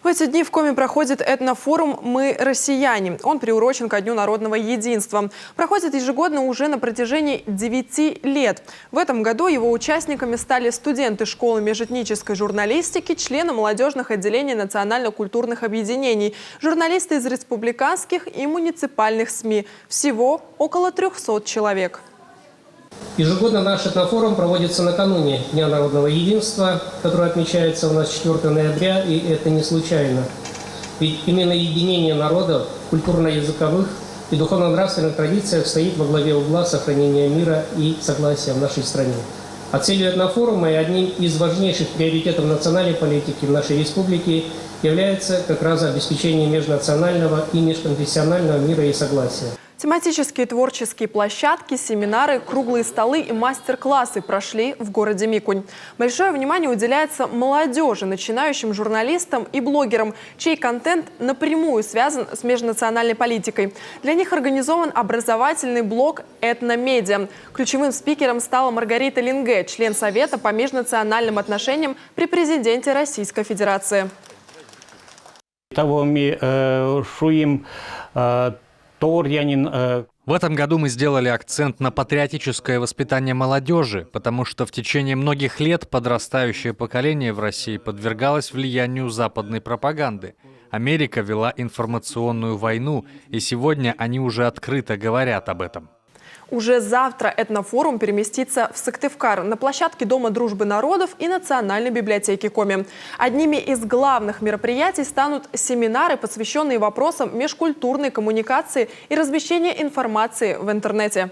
В эти дни в Коми проходит этнофорум «Мы россияне». Он приурочен ко Дню народного единства. Проходит ежегодно уже на протяжении 9 лет. В этом году его участниками стали студенты школы межэтнической журналистики, члены молодежных отделений национально-культурных объединений, журналисты из республиканских и муниципальных СМИ. Всего около 300 человек. Ежегодно наш этнофорум проводится накануне Дня народного единства, который отмечается у нас 4 ноября, и это не случайно. Ведь именно единение народов, культурно-языковых и духовно-нравственных традициях стоит во главе угла сохранения мира и согласия в нашей стране. А целью этнофорума и одним из важнейших приоритетов национальной политики в нашей республике является как раз обеспечение межнационального и межконфессионального мира и согласия. Тематические творческие площадки, семинары, круглые столы и мастер-классы прошли в городе Микунь. Большое внимание уделяется молодежи, начинающим журналистам и блогерам, чей контент напрямую связан с межнациональной политикой. Для них организован образовательный блок «Этномедиа». Ключевым спикером стала Маргарита Линге, член Совета по межнациональным отношениям при президенте Российской Федерации. В этом году мы сделали акцент на патриотическое воспитание молодежи, потому что в течение многих лет подрастающее поколение в России подвергалось влиянию западной пропаганды. Америка вела информационную войну, и сегодня они уже открыто говорят об этом. Уже завтра этнофорум переместится в Сыктывкар на площадке Дома дружбы народов и Национальной библиотеки Коми. Одними из главных мероприятий станут семинары, посвященные вопросам межкультурной коммуникации и размещения информации в интернете.